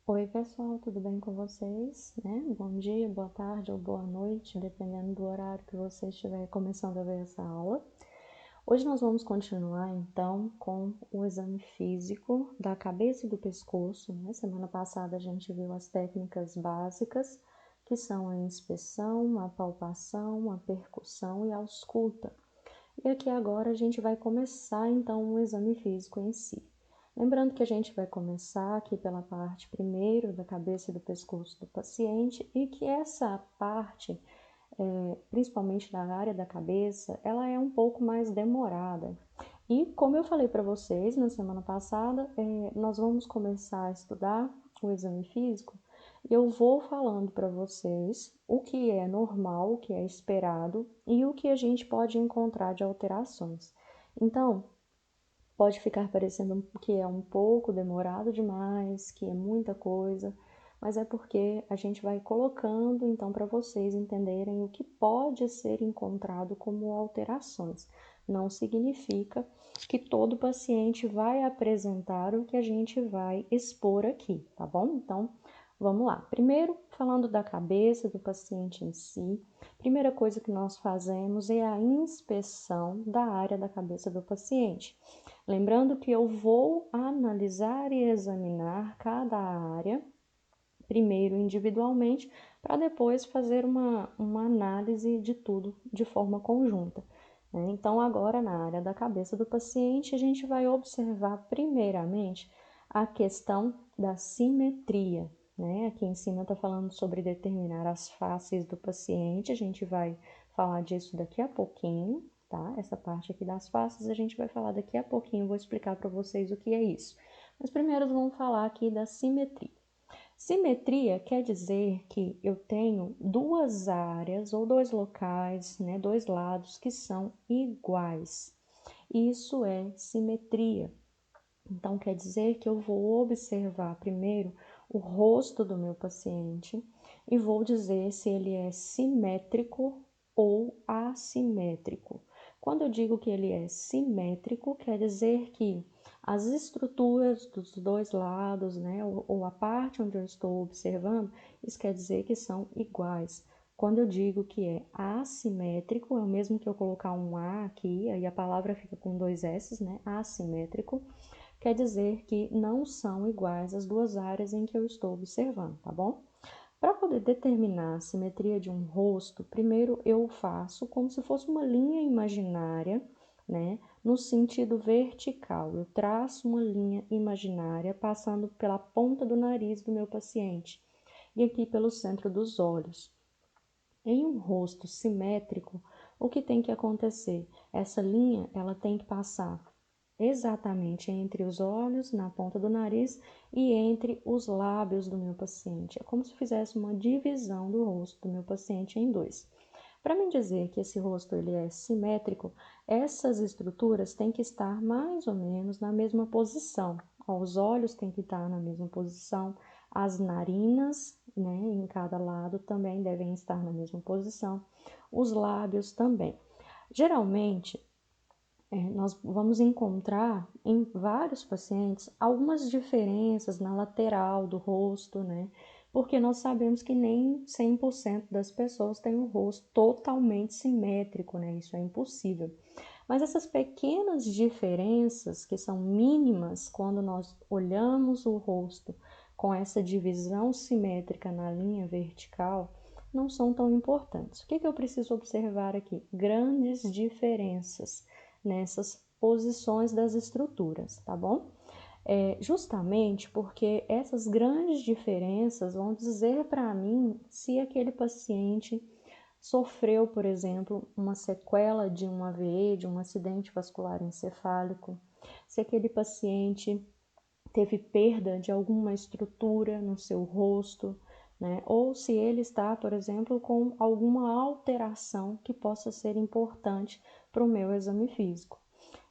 Oi, pessoal, tudo bem com vocês? Né? Bom dia, boa tarde ou boa noite, dependendo do horário que você estiver começando a ver essa aula. Hoje nós vamos continuar, então, com o exame físico da cabeça e do pescoço, né? Semana passada a gente viu as técnicas básicas, que são a inspeção, a palpação, a percussão e a ausculta. E aqui agora a gente vai começar, então, o exame físico em si. Lembrando que a gente vai começar aqui pela parte primeiro da cabeça e do pescoço do paciente e que essa parte, principalmente da área da cabeça, ela é um pouco mais demorada. E como eu falei para vocês na semana passada, nós vamos começar a estudar o exame físico e eu vou falando para vocês o que é normal, o que é esperado e o que a gente pode encontrar de alterações. Então, pode ficar parecendo que é um pouco demorado demais, que é muita coisa, mas é porque a gente vai colocando então para vocês entenderem o que pode ser encontrado como alterações. Não significa que todo paciente vai apresentar o que a gente vai expor aqui, tá bom? Então, vamos lá. Primeiro, falando da cabeça do paciente em si, primeira coisa que nós fazemos é a inspeção da área da cabeça do paciente. Lembrando que eu vou analisar e examinar cada área, primeiro individualmente, para depois fazer uma análise de tudo de forma conjunta. Então, agora na área da cabeça do paciente, a gente vai observar primeiramente a questão da simetria. Aqui em cima está falando sobre determinar as faces do paciente, a gente vai falar disso daqui a pouquinho, tá? Essa parte aqui das faces a gente vai falar daqui a pouquinho, vou explicar para vocês o que é isso. Mas primeiro vamos falar aqui da simetria. Simetria quer dizer que eu tenho duas áreas ou dois locais, dois lados que são iguais. Isso é simetria. Então, quer dizer que eu vou observar primeiro o rosto do meu paciente e vou dizer se ele é simétrico ou assimétrico. Quando eu digo que ele é simétrico, quer dizer que as estruturas dos dois lados, ou a parte onde eu estou observando, isso quer dizer que são iguais. Quando eu digo que é assimétrico, é o mesmo que eu colocar um A aqui, aí a palavra fica com dois S, assimétrico, quer dizer que não são iguais as duas áreas em que eu estou observando, tá bom? Para poder determinar a simetria de um rosto, primeiro eu faço como se fosse uma linha imaginária, no sentido vertical. Eu traço uma linha imaginária passando pela ponta do nariz do meu paciente e aqui pelo centro dos olhos. Em um rosto simétrico, o que tem que acontecer? Essa linha, ela tem que passar exatamente entre os olhos, na ponta do nariz e entre os lábios do meu paciente. É como se fizesse uma divisão do rosto do meu paciente em dois. Para me dizer que esse rosto ele é simétrico, essas estruturas têm que estar mais ou menos na mesma posição. Os olhos têm que estar na mesma posição, as narinas, em cada lado também devem estar na mesma posição, os lábios também. Geralmente, nós vamos encontrar em vários pacientes algumas diferenças na lateral do rosto, porque nós sabemos que nem 100% das pessoas têm um rosto totalmente simétrico, isso é impossível. Mas essas pequenas diferenças, que são mínimas quando nós olhamos o rosto com essa divisão simétrica na linha vertical, não são tão importantes. O que eu preciso observar aqui? Grandes diferenças nessas posições das estruturas, tá bom? Justamente porque essas grandes diferenças vão dizer para mim se aquele paciente sofreu, por exemplo, uma sequela de um AVE, de um acidente vascular encefálico, se aquele paciente teve perda de alguma estrutura no seu rosto, ou se ele está, por exemplo, com alguma alteração que possa ser importante para o meu exame físico.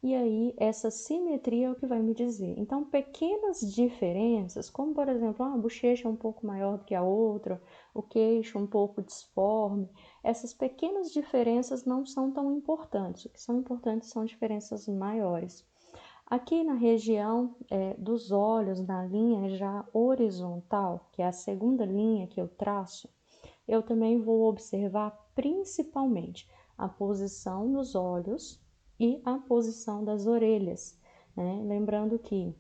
E aí, essa simetria é o que vai me dizer. Então, pequenas diferenças, como por exemplo, a bochecha um pouco maior do que a outra, o queixo um pouco disforme, essas pequenas diferenças não são tão importantes. O que são importantes são diferenças maiores. Aqui na região dos olhos, na linha já horizontal, que é a segunda linha que eu traço, eu também vou observar principalmente a posição dos olhos e a posição das orelhas, né? Lembrando que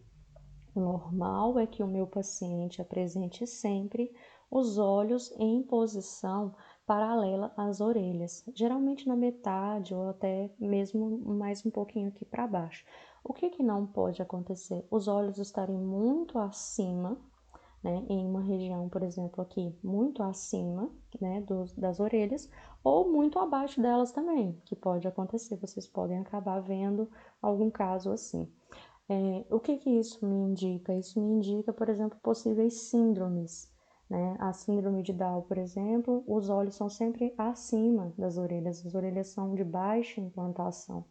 o normal é que o meu paciente apresente sempre os olhos em posição paralela às orelhas, geralmente na metade ou até mesmo mais um pouquinho aqui para baixo. O que não pode acontecer? Os olhos estarem muito acima, né, em uma região, por exemplo, aqui, muito acima, né, das orelhas, ou muito abaixo delas também, que pode acontecer, vocês podem acabar vendo algum caso assim. O que isso me indica? Isso me indica, por exemplo, possíveis síndromes, né? A síndrome de Down, por exemplo, os olhos são sempre acima das orelhas, as orelhas são de baixa implantação.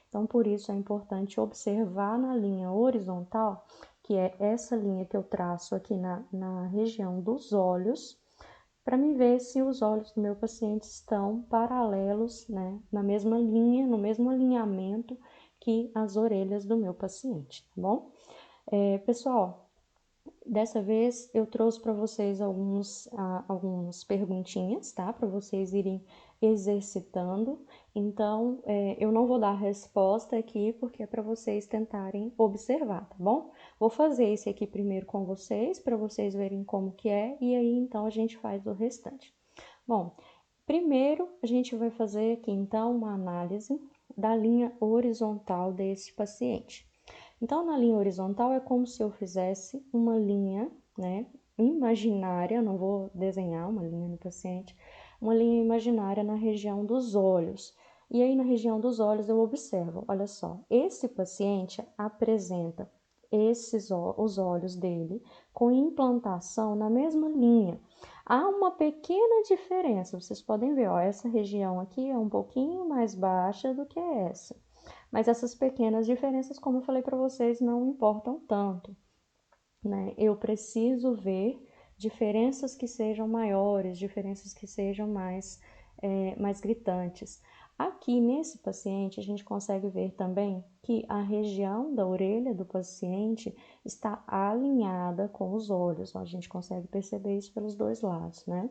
Então, por isso é importante observar na linha horizontal, que é essa linha que eu traço aqui na região dos olhos, para me ver se os olhos do meu paciente estão paralelos, né, na mesma linha, no mesmo alinhamento que as orelhas do meu paciente, tá bom? Pessoal, dessa vez eu trouxe para vocês algumas perguntinhas, tá? Para vocês irem exercitando. Então, eu não vou dar resposta aqui, porque é para vocês tentarem observar, tá bom? Vou fazer esse aqui primeiro com vocês, para vocês verem como que é, e aí então a gente faz o restante. Bom, primeiro a gente vai fazer aqui então uma análise da linha horizontal desse paciente. Então, na linha horizontal é como se eu fizesse uma linha, né, imaginária, não vou desenhar uma linha no paciente, uma linha imaginária na região dos olhos. E aí, na região dos olhos, eu observo, olha só, esse paciente apresenta os olhos dele com implantação na mesma linha. Há uma pequena diferença, vocês podem ver, ó, essa região aqui é um pouquinho mais baixa do que essa. Mas essas pequenas diferenças, como eu falei para vocês, não importam tanto, né? Eu preciso ver diferenças que sejam maiores, diferenças que sejam mais gritantes. Aqui nesse paciente, a gente consegue ver também que a região da orelha do paciente está alinhada com os olhos. A gente consegue perceber isso pelos dois lados, né?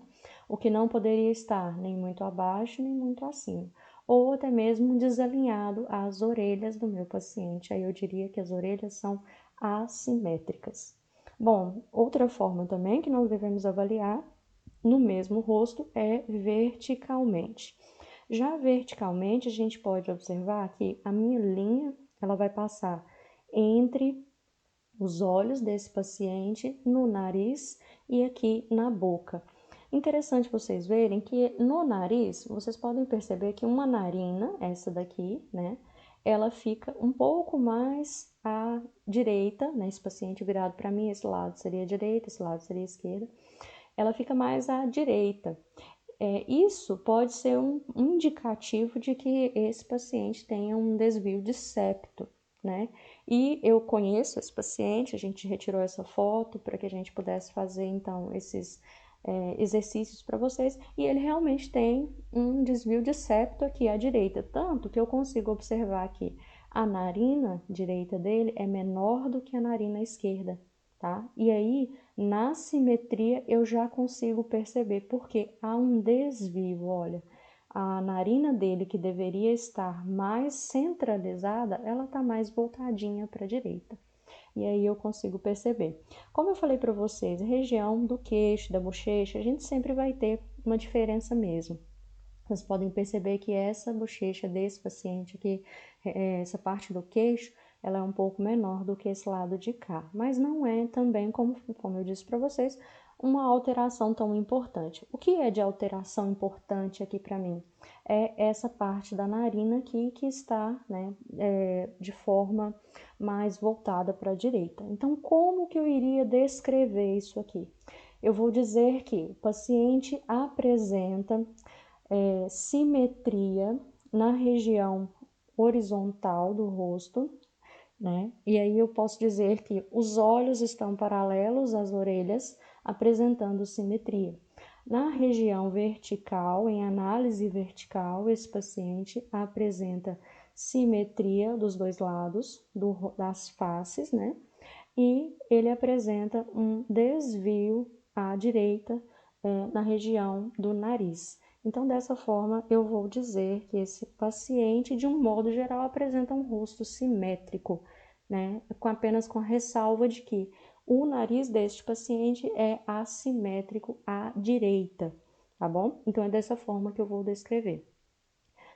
O que não poderia estar nem muito abaixo, nem muito acima. Ou até mesmo desalinhado às orelhas do meu paciente. Aí eu diria que as orelhas são assimétricas. Bom, outra forma também que nós devemos avaliar no mesmo rosto é verticalmente. Já verticalmente, a gente pode observar que a minha linha, ela vai passar entre os olhos desse paciente, no nariz e aqui na boca. Interessante vocês verem que no nariz, vocês podem perceber que uma narina, essa daqui, né, ela fica um pouco mais à direita, né, esse paciente virado para mim, esse lado seria a direita, esse lado seria a esquerda, ela fica mais à direita. Isso pode ser um indicativo de que esse paciente tenha um desvio de septo, né? E eu conheço esse paciente, a gente retirou essa foto para que a gente pudesse fazer, então, esses exercícios para vocês, e ele realmente tem um desvio de septo aqui à direita, tanto que eu consigo observar que a narina direita dele é menor do que a narina esquerda, tá? E aí, na simetria, eu já consigo perceber, porque há um desvio, olha, a narina dele, que deveria estar mais centralizada, ela está mais voltadinha para a direita. E aí eu consigo perceber. Como eu falei para vocês, região do queixo, da bochecha, a gente sempre vai ter uma diferença mesmo. Vocês podem perceber que essa bochecha desse paciente aqui, essa parte do queixo, ela é um pouco menor do que esse lado de cá. Mas não é também, como eu disse para vocês, uma alteração tão importante. O que é de alteração importante aqui para mim? É essa parte da narina aqui que está, né, de forma mais voltada para a direita. Então, como que eu iria descrever isso aqui? Eu vou dizer que o paciente apresenta simetria na região horizontal do rosto, né? E aí eu posso dizer que os olhos estão paralelos às orelhas, apresentando simetria. Na região vertical, em análise vertical, esse paciente apresenta simetria dos dois lados das faces, né? E ele apresenta um desvio à direita na região do nariz. Então, dessa forma, eu vou dizer que esse paciente, de um modo geral, apresenta um rosto simétrico, né? Apenas com a ressalva de que o nariz deste paciente é assimétrico à direita, tá bom? Então, é dessa forma que eu vou descrever.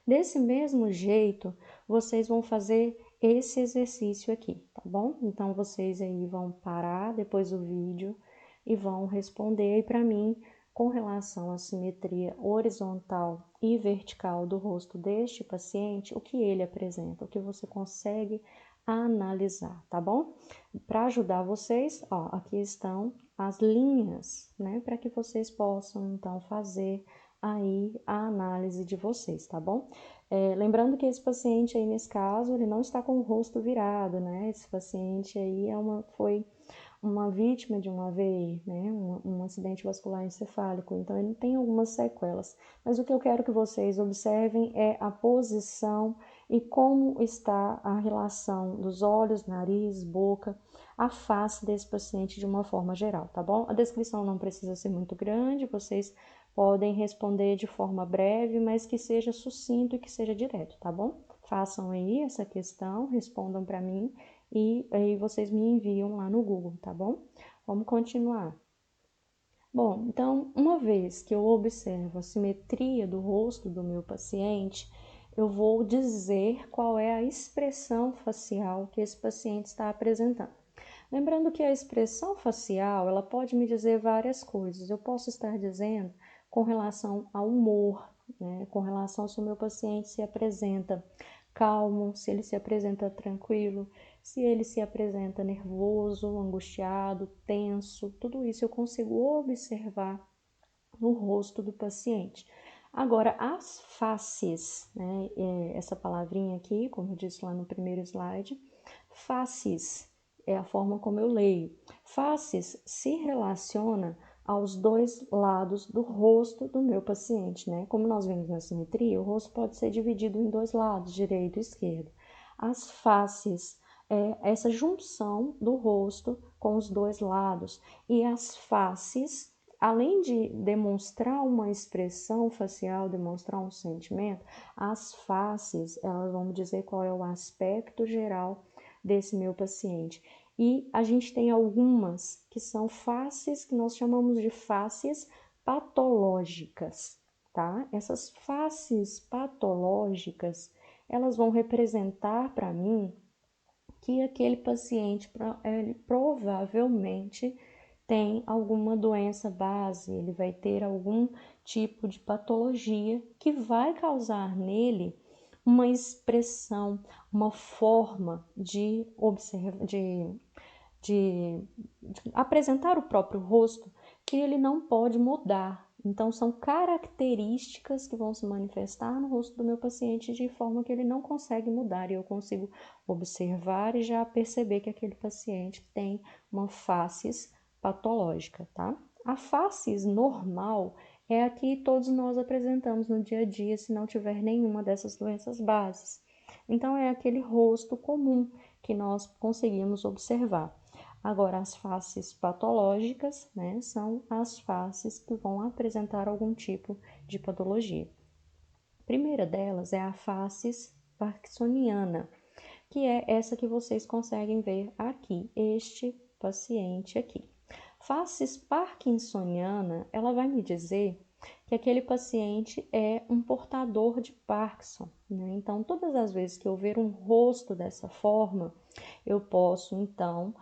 Desse mesmo jeito, vocês vão fazer esse exercício aqui, tá bom? Então, vocês aí vão parar depois do vídeo e vão responder aí para mim com relação à simetria horizontal e vertical do rosto deste paciente, o que ele apresenta, o que você consegue analisar, tá bom? Para ajudar vocês, ó, aqui estão as linhas, né, para que vocês possam então fazer aí a análise de vocês, tá bom? Lembrando que esse paciente aí, nesse caso, ele não está com o rosto virado, né? Esse paciente aí foi uma vítima de um AVE, né? Um acidente vascular encefálico, então ele tem algumas sequelas. Mas o que eu quero que vocês observem é a posição e como está a relação dos olhos, nariz, boca, a face desse paciente de uma forma geral, tá bom? A descrição não precisa ser muito grande, vocês podem responder de forma breve, mas que seja sucinto e que seja direto, tá bom? Façam aí essa questão, respondam para mim e aí vocês me enviam lá no Google, tá bom? Vamos continuar. Bom, então, uma vez que eu observo a simetria do rosto do meu paciente, eu vou dizer qual é a expressão facial que esse paciente está apresentando. Lembrando que a expressão facial, ela pode me dizer várias coisas. Eu posso estar dizendo com relação ao humor, né? Com relação se o meu paciente se apresenta calmo, se ele se apresenta tranquilo, se ele se apresenta nervoso, angustiado, tenso, tudo isso eu consigo observar no rosto do paciente. Agora, as faces, né? Essa palavrinha aqui, como eu disse lá no primeiro slide, faces é a forma como eu leio. Faces se relaciona aos dois lados do rosto do meu paciente, né? Como nós vemos na simetria, o rosto pode ser dividido em dois lados, direito e esquerdo. As faces é essa junção do rosto com os dois lados. E as faces, além de demonstrar uma expressão facial, demonstrar um sentimento, as faces, elas vão me dizer qual é o aspecto geral desse meu paciente. E a gente tem algumas que são faces, que nós chamamos de faces patológicas, tá? Essas faces patológicas, elas vão representar para mim que aquele paciente ele provavelmente tem alguma doença base, ele vai ter algum tipo de patologia que vai causar nele uma expressão, uma forma de apresentar o próprio rosto que ele não pode mudar. Então, são características que vão se manifestar no rosto do meu paciente de forma que ele não consegue mudar. E eu consigo observar e já perceber que aquele paciente tem uma face patológica, tá? A face normal é a que todos nós apresentamos no dia a dia se não tiver nenhuma dessas doenças bases. Então, é aquele rosto comum que nós conseguimos observar. Agora, as faces patológicas, né, são as faces que vão apresentar algum tipo de patologia. A primeira delas é a face parkinsoniana, que é essa que vocês conseguem ver aqui, este paciente aqui. Faces parkinsoniana, ela vai me dizer que aquele paciente é um portador de Parkinson, né? Então, todas as vezes que eu ver um rosto dessa forma, eu posso então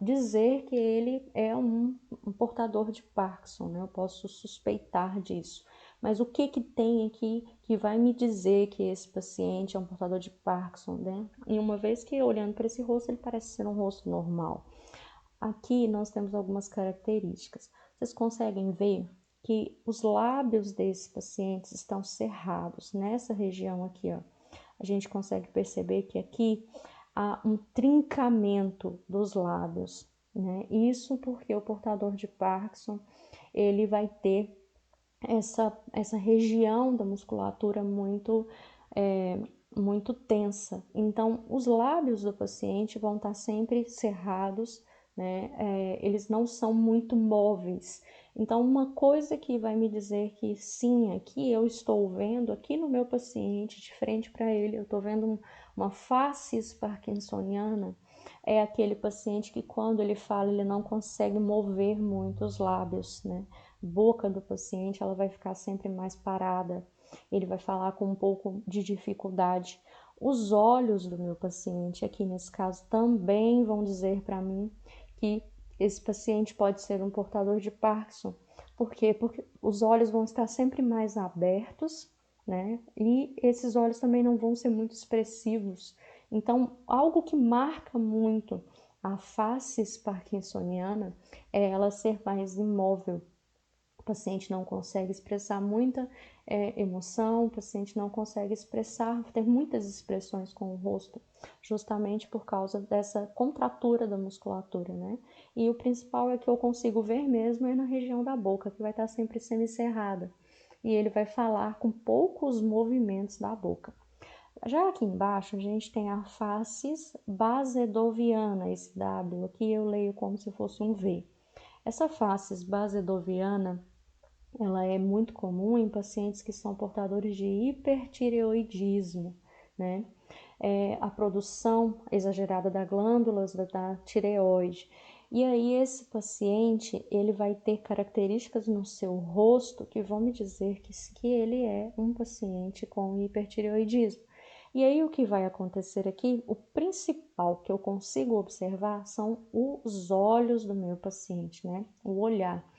dizer que ele é um portador de Parkinson, né? Eu posso suspeitar disso. Mas o que tem aqui que vai me dizer que esse paciente é um portador de Parkinson, né? E uma vez que olhando para esse rosto, ele parece ser um rosto normal. Aqui nós temos algumas características. Vocês conseguem ver que os lábios desses pacientes estão cerrados. Nessa região aqui, ó, a gente consegue perceber que aqui há um trincamento dos lábios, né? Isso porque o portador de Parkinson, ele vai ter essa região da musculatura muito muito tensa. Então, os lábios do paciente vão estar sempre cerrados, né? Eles não são muito móveis. Então, uma coisa que vai me dizer que sim, aqui eu estou vendo, aqui no meu paciente, de frente para ele, eu estou vendo uma face parkinsoniana, é aquele paciente que quando ele fala, ele não consegue mover muito os lábios, né? Boca do paciente, ela vai ficar sempre mais parada, ele vai falar com um pouco de dificuldade. Os olhos do meu paciente, aqui nesse caso, também vão dizer para mim que esse paciente pode ser um portador de Parkinson. Por quê? Porque os olhos vão estar sempre mais abertos, né? E esses olhos também não vão ser muito expressivos. Então, algo que marca muito a face parkinsoniana é ela ser mais imóvel. O paciente não consegue expressar muita emoção, o paciente não consegue expressar, ter muitas expressões com o rosto, justamente por causa dessa contratura da musculatura, né? E o principal é que eu consigo ver mesmo é na região da boca, que vai estar sempre semicerrada. E ele vai falar com poucos movimentos da boca. Já aqui embaixo, a gente tem a face basedoviana, esse W aqui eu leio como se fosse um V. Essa face basedoviana, ela é muito comum em pacientes que são portadores de hipertireoidismo, né? A produção exagerada das glândulas da tireoide. E aí esse paciente, ele vai ter características no seu rosto que vão me dizer que ele é um paciente com hipertireoidismo. E aí o que vai acontecer aqui, o principal que eu consigo observar são os olhos do meu paciente, né? O olhar.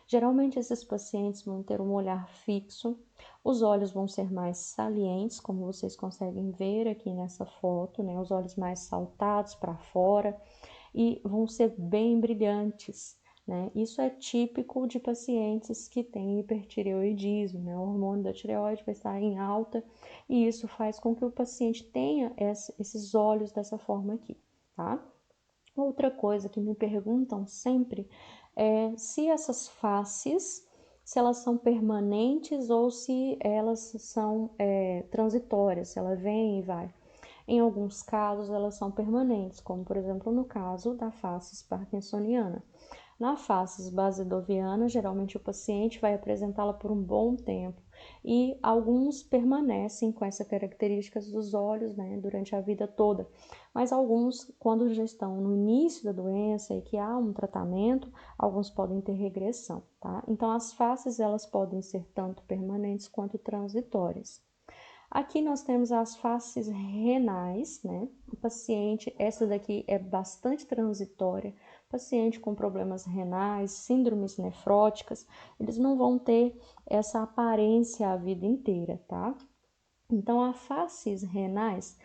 Geralmente esses pacientes vão ter um olhar fixo, os olhos vão ser mais salientes, como vocês conseguem ver aqui nessa foto, né? Os olhos mais saltados para fora e vão ser bem brilhantes, né? Isso é típico de pacientes que têm hipertireoidismo, né? O hormônio da tireoide vai estar em alta e isso faz com que o paciente tenha esses olhos dessa forma aqui, tá? Outra coisa que me perguntam sempre é se essas faces, se elas são permanentes ou se elas são transitórias, se ela vem e vai. Em alguns casos, elas são permanentes, como por exemplo no caso da face parkinsoniana. Na face basedoviana, geralmente o paciente vai apresentá-la por um bom tempo e alguns permanecem com essa características dos olhos, né, durante a vida toda. Mas alguns, quando já estão no início da doença e que há um tratamento, alguns podem ter regressão, tá? Então as faces elas podem ser tanto permanentes quanto transitórias. Aqui nós temos as faces renais, né? O paciente, essa daqui é bastante transitória. Paciente com problemas renais, síndromes nefróticas, eles não vão ter essa aparência a vida inteira, tá? Então, a faces renais,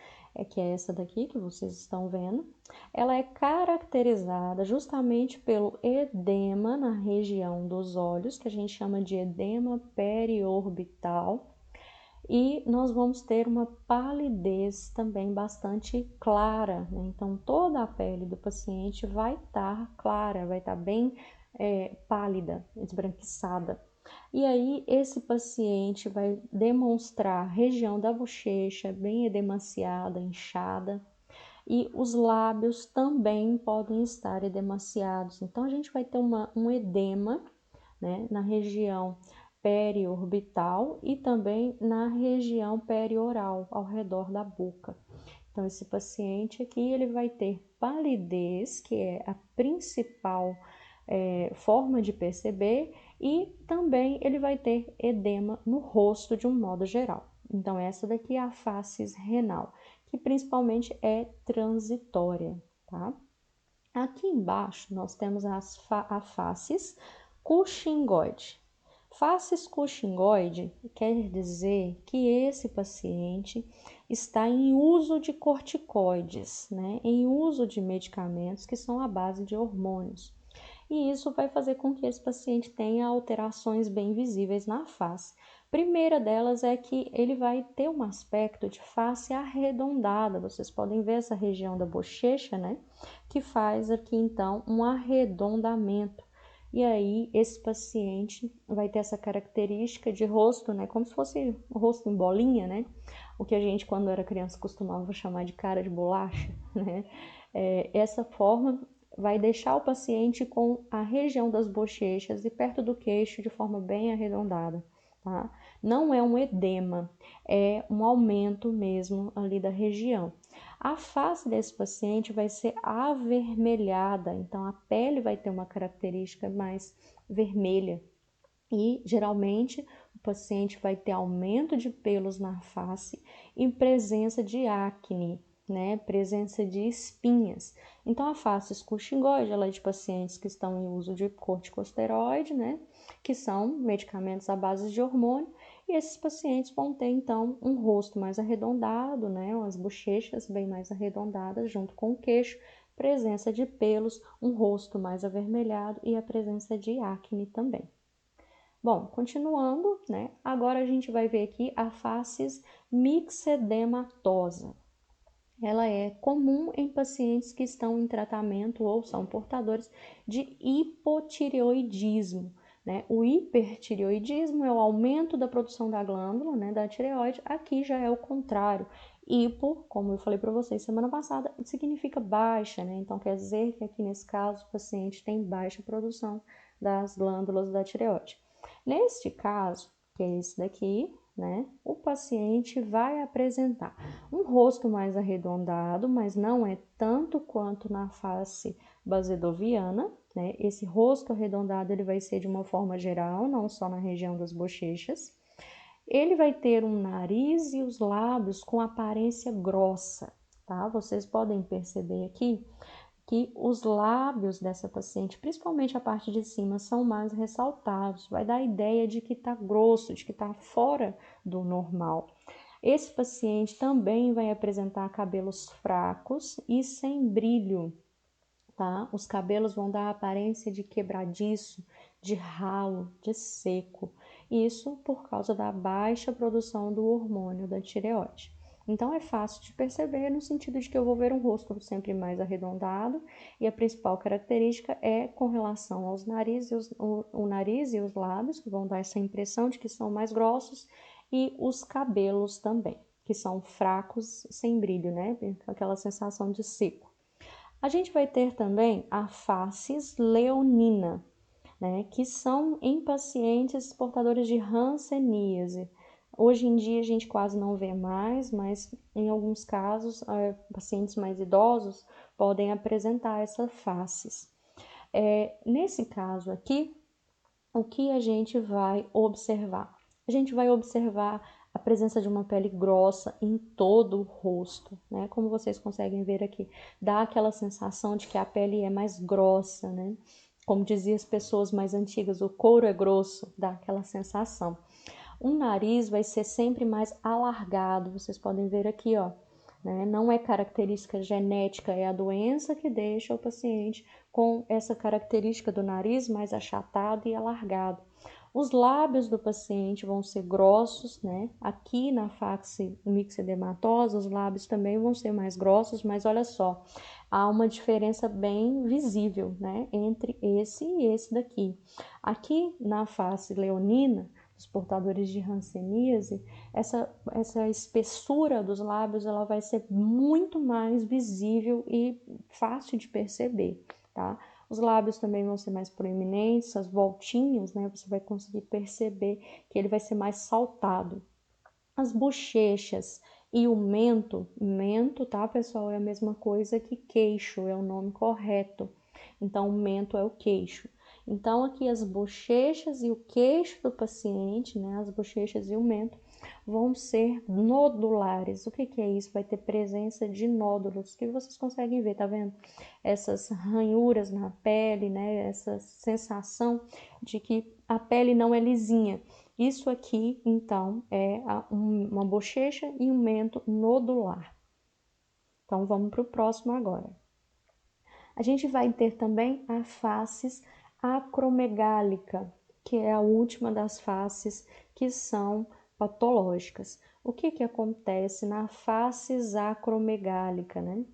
que é essa daqui que vocês estão vendo, ela é caracterizada justamente pelo edema na região dos olhos, que a gente chama de edema periorbital, e nós vamos ter uma palidez também bastante clara, né? Então toda a pele do paciente vai estar clara, vai estar bem pálida, esbranquiçada. E aí esse paciente vai demonstrar região da bochecha bem edemaciada, inchada, e os lábios também podem estar edemaciados. Então a gente vai ter um edema, né, na região periorbital e também na região perioral, ao redor da boca. Então, esse paciente aqui, ele vai ter palidez, que é a principal forma de perceber, e também ele vai ter edema no rosto de um modo geral. Então, essa daqui é a face renal, que principalmente é transitória, tá? Aqui embaixo nós temos a faces Cushingoide. Faces Cushingoide quer dizer que esse paciente está em uso de corticoides, né? Em uso de medicamentos que são à base de hormônios. E isso vai fazer com que esse paciente tenha alterações bem visíveis na face. Primeira delas é que ele vai ter um aspecto de face arredondada. Vocês podem ver essa região da bochecha, né? Que faz aqui então um arredondamento. E aí esse paciente vai ter essa característica de rosto, né? Como se fosse o rosto em bolinha, né? o que a gente, quando era criança, costumava chamar de cara de bolacha, né? Essa forma vai deixar o paciente com a região das bochechas e perto do queixo de forma bem arredondada, tá? Não é um edema, é um aumento mesmo ali da região. A face desse paciente vai ser avermelhada, então a pele vai ter uma característica mais vermelha e geralmente o paciente vai ter aumento de pelos na face e presença de acne, né? Presença de espinhas. Então a face escorxingoide, ela é de pacientes que estão em uso de corticosteroide, né? Que são medicamentos à base de hormônio, e esses pacientes vão ter então um rosto mais arredondado, né? As bochechas bem mais arredondadas junto com o queixo, presença de pelos, um rosto mais avermelhado e a presença de acne também. Bom, continuando, né? Agora a gente vai ver aqui a face mixedematosa. Ela é comum em pacientes que estão em tratamento ou são portadores de hipotireoidismo, né? O hipertireoidismo é o aumento da produção da glândula, né, da tireoide. Aqui já é o contrário. Hipo, como eu falei para vocês semana passada, significa baixa, né? Então quer dizer que aqui nesse caso o paciente tem baixa produção das glândulas da tireoide. Neste caso, que é esse daqui, né, o paciente vai apresentar um rosto mais arredondado, mas não é tanto quanto na face basedoviana, né? Esse rosto arredondado ele vai ser de uma forma geral, não só na região das bochechas. Ele vai ter um nariz e os lábios com aparência grossa, tá? Vocês podem perceber aqui que os lábios dessa paciente, principalmente a parte de cima, são mais ressaltados. Vai dar a ideia de que está grosso, de que está fora do normal. Esse paciente também vai apresentar cabelos fracos e sem brilho, tá? Os cabelos vão dar a aparência de quebradiço, de ralo, de seco. Isso por causa da baixa produção do hormônio da tireoide. Então é fácil de perceber no sentido de que eu vou ver um rosto sempre mais arredondado e a principal característica é com relação aos narizes, o nariz e os lábios, que vão dar essa impressão de que são mais grossos, e os cabelos também, que são fracos, sem brilho, né? Aquela sensação de seco. A gente vai ter também a face leonina, né, que são em pacientes portadores de hanseníase. Hoje em dia a gente quase não vê mais, mas em alguns casos, pacientes mais idosos podem apresentar essas faces. Nesse caso aqui, o que a gente vai observar? A gente vai observar a presença de uma pele grossa em todo o rosto, né? Como vocês conseguem ver aqui, dá aquela sensação de que a pele é mais grossa, né? Como diziam as pessoas mais antigas, o couro é grosso, dá aquela sensação. O nariz vai ser sempre mais alargado, vocês podem ver aqui, ó, né? Não é característica genética, é a doença que deixa o paciente com essa característica do nariz mais achatado e alargado. Os lábios do paciente vão ser grossos, né? Aqui na face mixedematosa, os lábios também vão ser mais grossos, mas olha só, há uma diferença bem visível, né? Entre esse e esse daqui. Aqui na face leonina, dos portadores de hanseníase, essa espessura dos lábios ela vai ser muito mais visível e fácil de perceber, tá? Os lábios também vão ser mais proeminentes, as voltinhas, né? Você vai conseguir perceber que ele vai ser mais saltado. As bochechas e o mento, tá, pessoal? É a mesma coisa que queixo, é o nome correto. Então, o mento é o queixo. Então, aqui as bochechas e o queixo do paciente, né? As bochechas e o mento vão ser nodulares. O que é isso? Vai ter presença de nódulos, que vocês conseguem ver, tá vendo? Essas ranhuras na pele, né? Essa sensação de que a pele não é lisinha. Isso aqui, então, é uma bochecha e um mento nodular. Então, vamos para o próximo agora. A gente vai ter também a face acromegálica, que é a última das faces que são patológicas. O que acontece na face acromegálica, né?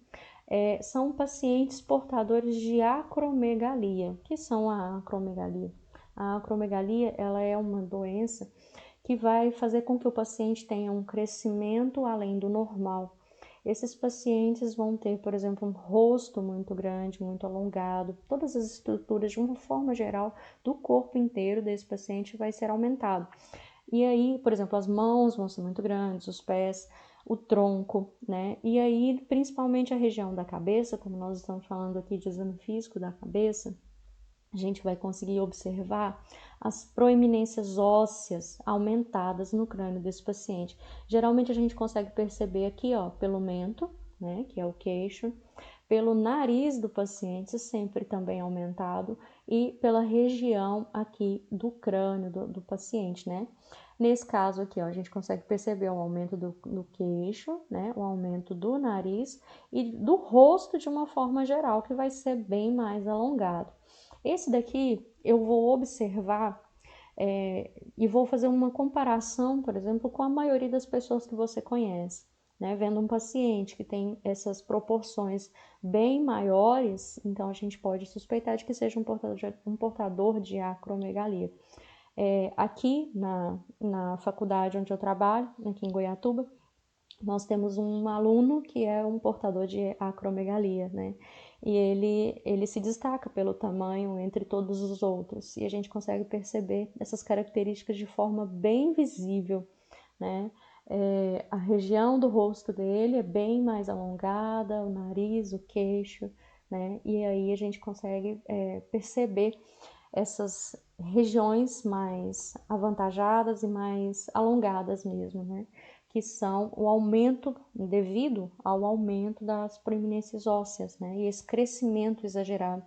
São pacientes portadores de acromegalia. O que são a acromegalia? A acromegalia, ela é uma doença que vai fazer com que o paciente tenha um crescimento além do normal. Esses pacientes vão ter, por exemplo, um rosto muito grande, muito alongado, todas as estruturas, de uma forma geral, do corpo inteiro desse paciente vai ser aumentado. E aí, por exemplo, as mãos vão ser muito grandes, os pés, o tronco, né? E aí, principalmente a região da cabeça, como nós estamos falando aqui de exame físico da cabeça, a gente vai conseguir observar as proeminências ósseas aumentadas no crânio desse paciente. Geralmente a gente consegue perceber aqui, ó, pelo mento, né, que é o queixo, pelo nariz do paciente, sempre também aumentado, e pela região aqui do crânio do paciente, né? Nesse caso aqui, ó, a gente consegue perceber o aumento do queixo, né, o aumento do nariz e do rosto de uma forma geral, que vai ser bem mais alongado. Esse daqui eu vou observar e vou fazer uma comparação, por exemplo, com a maioria das pessoas que você conhece, né? Vendo um paciente que tem essas proporções bem maiores, então a gente pode suspeitar de que seja um portador de acromegalia. Aqui na faculdade onde eu trabalho, aqui em Goiatuba, nós temos um aluno que é um portador de acromegalia, né? E ele se destaca pelo tamanho entre todos os outros, e a gente consegue perceber essas características de forma bem visível, né? A região do rosto dele é bem mais alongada, o nariz, o queixo, né? E aí a gente consegue perceber essas regiões mais avantajadas e mais alongadas mesmo, né? Que são o aumento, devido ao aumento das proeminências ósseas, né? E esse crescimento exagerado.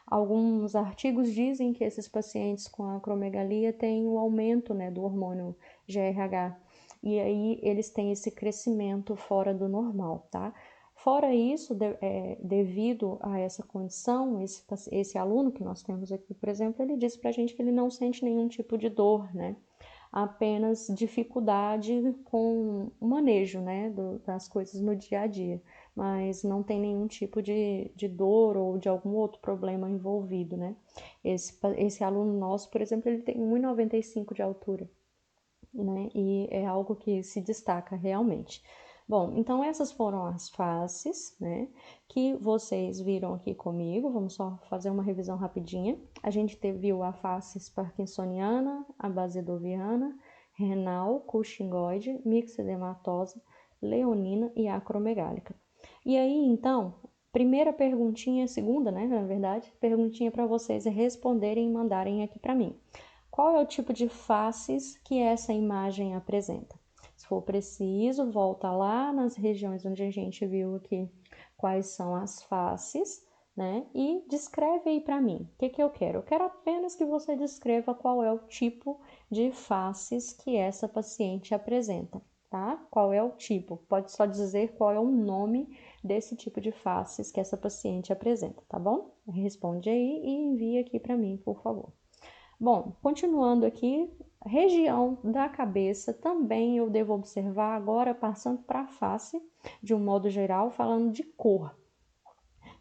Alguns artigos dizem que esses pacientes com acromegalia têm o aumento, né, do hormônio GRH, e aí eles têm esse crescimento fora do normal, tá? Fora isso, devido a essa condição, esse aluno que nós temos aqui, por exemplo, ele disse pra gente que ele não sente nenhum tipo de dor, né? Apenas dificuldade com o manejo, né, das coisas no dia a dia, mas não tem nenhum tipo de dor ou de algum outro problema envolvido, né. Esse aluno nosso, por exemplo, ele tem 1,95 de altura, né, e é algo que se destaca realmente. Bom, então essas foram as faces, né, que vocês viram aqui comigo. Vamos só fazer uma revisão rapidinha. A gente viu a face parkinsoniana, a basedoviana, renal, cushingoide, mixedematosa, leonina e acromegálica. E aí, então, primeira perguntinha, segunda, né, na verdade, perguntinha para vocês responderem e mandarem aqui para mim. Qual é o tipo de faces que essa imagem apresenta? Se for preciso, volta lá nas regiões onde a gente viu aqui quais são as faces, né? E descreve aí para mim. O que eu quero? Eu quero apenas que você descreva qual é o tipo de faces que essa paciente apresenta, tá? Qual é o tipo? Pode só dizer qual é o nome desse tipo de faces que essa paciente apresenta, tá bom? Responde aí e envia aqui para mim, por favor. Bom, continuando aqui, região da cabeça também eu devo observar, agora passando para a face, de um modo geral, falando de cor.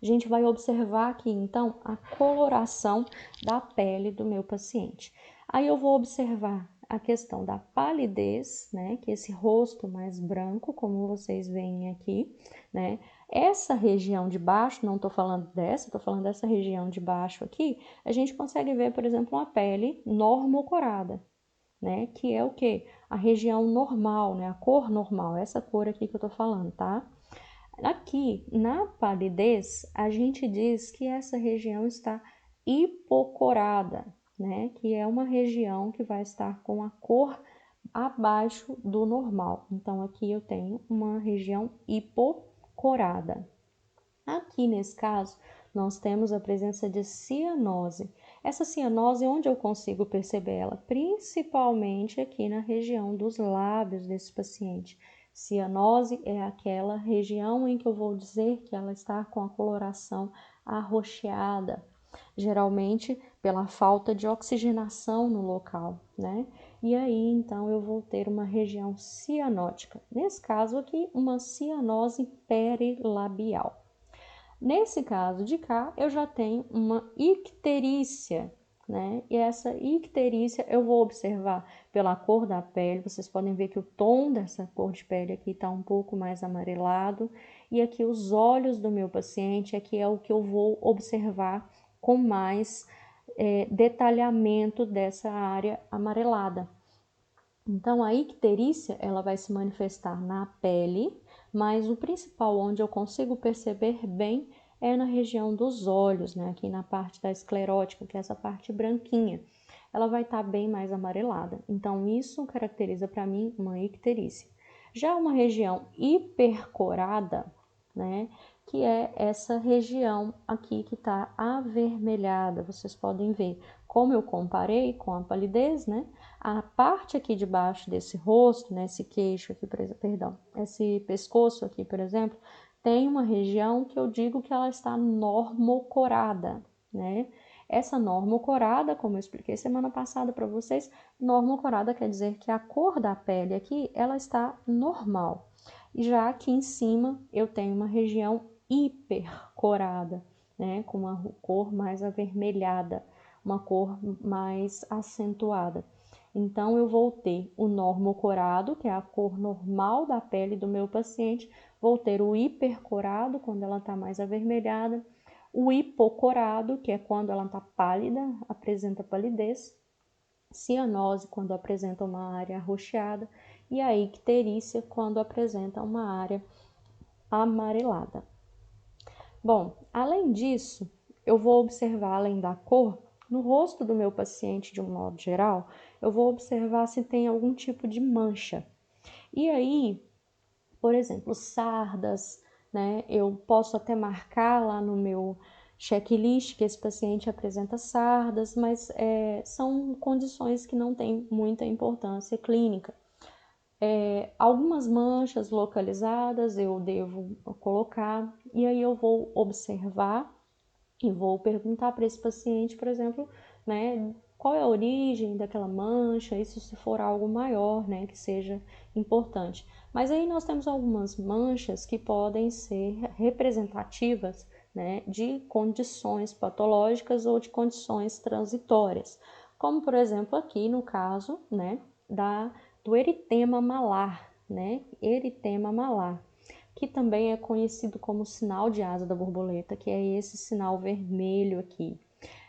A gente vai observar aqui, então, a coloração da pele do meu paciente. Aí eu vou observar a questão da palidez, né, que é esse rosto mais branco, como vocês veem aqui, né. Essa região de baixo, não estou falando dessa, estou falando dessa região de baixo aqui, a gente consegue ver, por exemplo, uma pele normocorada, né, que é o que? A região normal, né, a cor normal, essa cor aqui que eu estou falando, tá? Aqui, na palidez, a gente diz que essa região está hipocorada, né? Que é uma região que vai estar com a cor abaixo do normal. Então, aqui eu tenho uma região hipocorada. Aqui, nesse caso, nós temos a presença de cianose. Essa cianose, onde eu consigo perceber ela? Principalmente aqui na região dos lábios desse paciente. Cianose é aquela região em que eu vou dizer que ela está com a coloração arroxeada, geralmente pela falta de oxigenação no local, né? E aí, então, eu vou ter uma região cianótica. Nesse caso aqui, uma cianose perilabial. Nesse caso de cá, eu já tenho uma icterícia, né? E essa icterícia eu vou observar pela cor da pele. Vocês podem ver que o tom dessa cor de pele aqui está um pouco mais amarelado. E aqui os olhos do meu paciente, aqui é o que eu vou observar com mais detalhamento dessa área amarelada. Então, a icterícia, ela vai se manifestar na pele, mas o principal onde eu consigo perceber bem é na região dos olhos, né? Aqui na parte da esclerótica, que é essa parte branquinha. Ela vai estar bem mais amarelada. Então, isso caracteriza para mim uma icterícia. Já uma região hipercorada, né? Que é essa região aqui que está avermelhada. Vocês podem ver como eu comparei com a palidez, né? A parte aqui de baixo desse rosto, né, esse queixo aqui, perdão, esse pescoço aqui, por exemplo, tem uma região que eu digo que ela está normocorada, né? Essa normocorada, como eu expliquei semana passada para vocês, normocorada quer dizer que a cor da pele aqui, ela está normal. E já aqui em cima eu tenho uma região hipercorada, né, com uma cor mais avermelhada, uma cor mais acentuada. Então, eu vou ter o normocorado, que é a cor normal da pele do meu paciente, vou ter o hipercorado, quando ela está mais avermelhada, o hipocorado, que é quando ela está pálida, apresenta palidez, cianose, quando apresenta uma área arroxeada, e a icterícia, quando apresenta uma área amarelada. Bom, além disso, eu vou observar, além da cor, no rosto do meu paciente, de um modo geral, eu vou observar se tem algum tipo de mancha. E aí, por exemplo, sardas, né? Eu posso até marcar lá no meu checklist que esse paciente apresenta sardas, mas são condições que não têm muita importância clínica. Algumas manchas localizadas eu devo colocar, e aí eu vou observar e vou perguntar para esse paciente, por exemplo, né, qual é a origem daquela mancha, isso se for algo maior, né, que seja importante. Mas aí nós temos algumas manchas que podem ser representativas, né, de condições patológicas ou de condições transitórias, como por exemplo aqui no caso, né, do eritema malar, né, eritema malar, que também é conhecido como sinal de asa da borboleta, que é esse sinal vermelho aqui.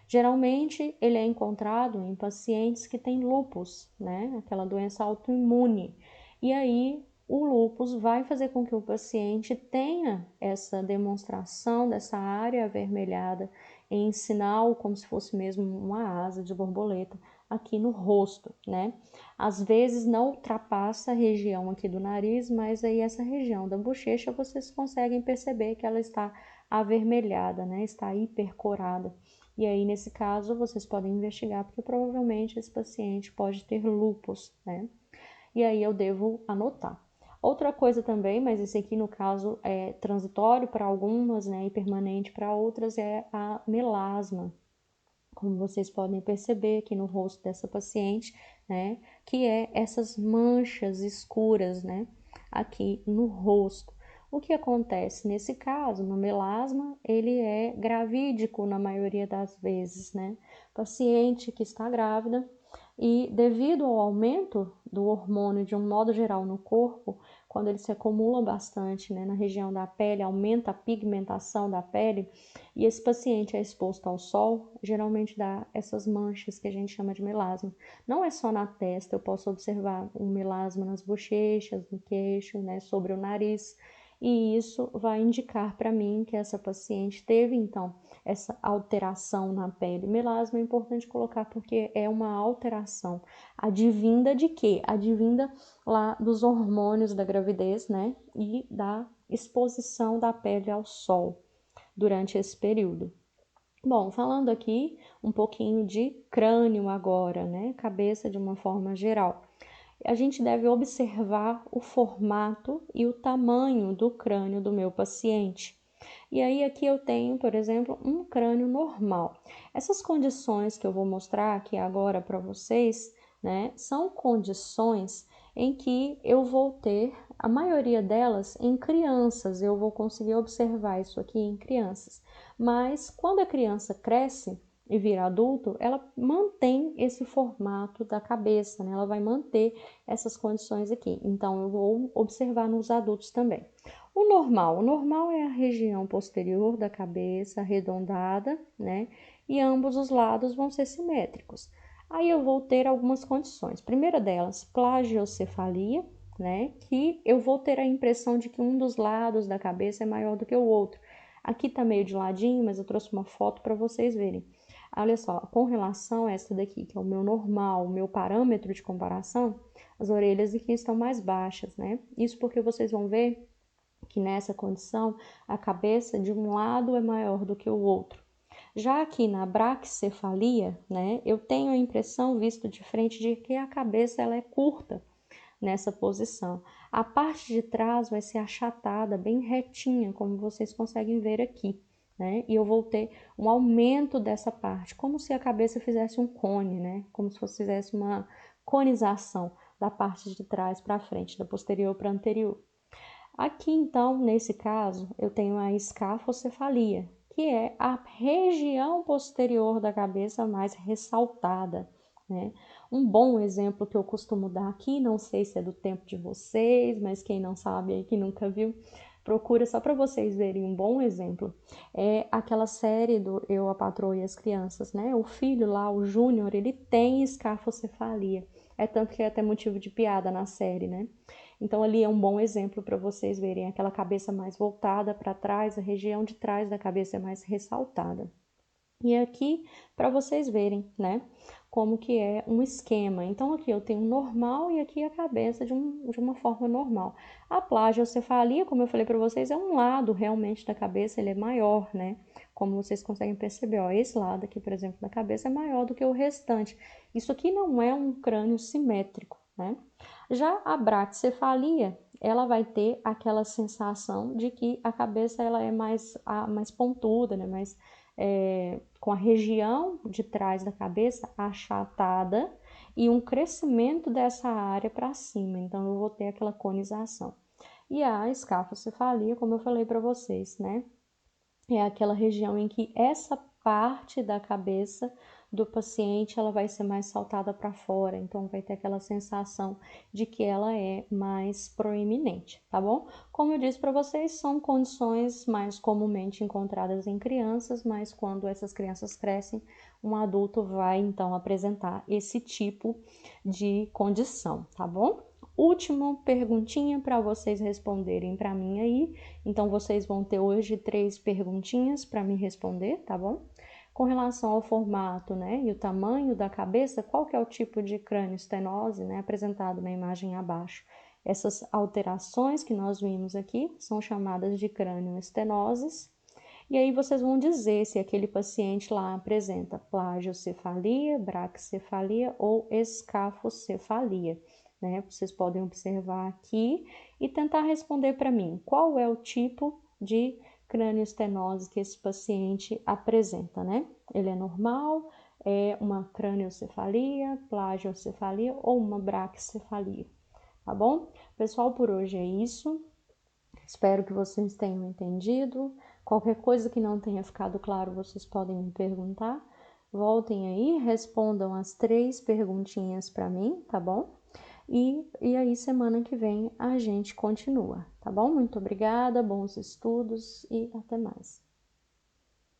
Geralmente, ele é encontrado em pacientes que têm lúpus, né? Aquela doença autoimune. E aí, o lúpus vai fazer com que o paciente tenha essa demonstração dessa área avermelhada em sinal, como se fosse mesmo uma asa de borboleta, aqui no rosto, né? Às vezes não ultrapassa a região aqui do nariz, mas aí essa região da bochecha vocês conseguem perceber que ela está avermelhada, né? Está hipercorada. E aí, nesse caso, vocês podem investigar, porque provavelmente esse paciente pode ter lúpus, né? E aí eu devo anotar. Outra coisa também, mas esse aqui no caso é transitório para algumas, né, e permanente para outras, é a melasma. Como vocês podem perceber aqui no rosto dessa paciente, né, que é essas manchas escuras, né, aqui no rosto. O que acontece nesse caso, no melasma, ele é gravídico na maioria das vezes, né? Paciente que está grávida e devido ao aumento do hormônio de um modo geral no corpo, quando ele se acumula bastante, né, na região da pele, aumenta a pigmentação da pele, e esse paciente é exposto ao sol, geralmente dá essas manchas que a gente chama de melasma. Não é só na testa, eu posso observar um melasma nas bochechas, no queixo, né, sobre o nariz, e isso vai indicar para mim que essa paciente teve, então, essa alteração na pele. Melasma é importante colocar porque é uma alteração. Advinda de quê? Advinda lá dos hormônios da gravidez, né, e da exposição da pele ao sol durante esse período. Bom, falando aqui um pouquinho de crânio agora, né, cabeça de uma forma geral. A gente deve observar o formato e o tamanho do crânio do meu paciente. E aí aqui eu tenho, por exemplo, um crânio normal. Essas condições que eu vou mostrar aqui agora para vocês, né, são condições em que eu vou ter, a maioria delas em crianças, eu vou conseguir observar isso aqui em crianças. Mas quando a criança cresce, e vira adulto, ela mantém esse formato da cabeça, né? Ela vai manter essas condições aqui. Então, eu vou observar nos adultos também. O normal é a região posterior da cabeça arredondada, né? E ambos os lados vão ser simétricos. Aí eu vou ter algumas condições. Primeira delas, plagiocefalia, né? Que eu vou ter a impressão de que um dos lados da cabeça é maior do que o outro. Aqui tá meio de ladinho, mas eu trouxe uma foto para vocês verem. Olha só, com relação a essa daqui, que é o meu normal, o meu parâmetro de comparação, as orelhas aqui estão mais baixas, né? Isso porque vocês vão ver que nessa condição a cabeça de um lado é maior do que o outro. Já aqui na braquicefalia, né, eu tenho a impressão, visto de frente, de que a cabeça ela é curta nessa posição. A parte de trás vai ser achatada, bem retinha, como vocês conseguem ver aqui, né? E eu vou ter um aumento dessa parte, como se a cabeça fizesse um cone, né? Como se fizesse uma conização da parte de trás para frente, da posterior para anterior. Aqui, então, nesse caso, eu tenho a escafocefalia, que é a região posterior da cabeça mais ressaltada, né? Um bom exemplo que eu costumo dar aqui, não sei se é do tempo de vocês, mas quem não sabe aí, que nunca viu, procura só para vocês verem um bom exemplo. É aquela série do Eu, a Patroa e as Crianças, né? O filho lá, o Júnior, ele tem escafocefalia. É tanto que é até motivo de piada na série, né? Então, ali é um bom exemplo para vocês verem aquela cabeça mais voltada para trás, a região de trás da cabeça é mais ressaltada. E aqui, para vocês verem, né, como que é um esquema. Então, aqui eu tenho normal e aqui a cabeça de uma forma normal. A plagiocefalia, como eu falei para vocês, é um lado realmente da cabeça, ele é maior, né? Como vocês conseguem perceber, ó, esse lado aqui, por exemplo, da cabeça é maior do que o restante. Isso aqui não é um crânio simétrico, né? Já a braquicefalia, ela vai ter aquela sensação de que a cabeça ela é mais pontuda, né? Com a região de trás da cabeça achatada e um crescimento dessa área para cima. Então, eu vou ter aquela conização. E a escafocefalia, como eu falei para vocês, né? É aquela região em que essa parte da cabeça do paciente ela vai ser mais saltada para fora, então vai ter aquela sensação de que ela é mais proeminente, tá bom? Como eu disse para vocês, são condições mais comumente encontradas em crianças, mas quando essas crianças crescem, um adulto vai então apresentar esse tipo de condição, tá bom? Última perguntinha para vocês responderem para mim aí. Então, vocês vão ter hoje 3 perguntinhas para me responder, tá bom? Com relação ao formato, né, e o tamanho da cabeça, qual que é o tipo de crânioestenose, né, apresentado na imagem abaixo? Essas alterações que nós vimos aqui são chamadas de crânioestenoses. E aí vocês vão dizer se aquele paciente lá apresenta plagiocefalia, braquicefalia ou escafocefalia, né? Vocês podem observar aqui e tentar responder para mim qual é o tipo de crânioestenose que esse paciente apresenta, né? Ele é normal, é uma craniocefalia, plagiocefalia ou uma braquicefalia, tá bom? Pessoal, por hoje é isso. Espero que vocês tenham entendido. Qualquer coisa que não tenha ficado claro, vocês podem me perguntar. Voltem aí, respondam as 3 perguntinhas para mim, tá bom? E aí, semana que vem, a gente continua, tá bom? Muito obrigada, bons estudos e até mais.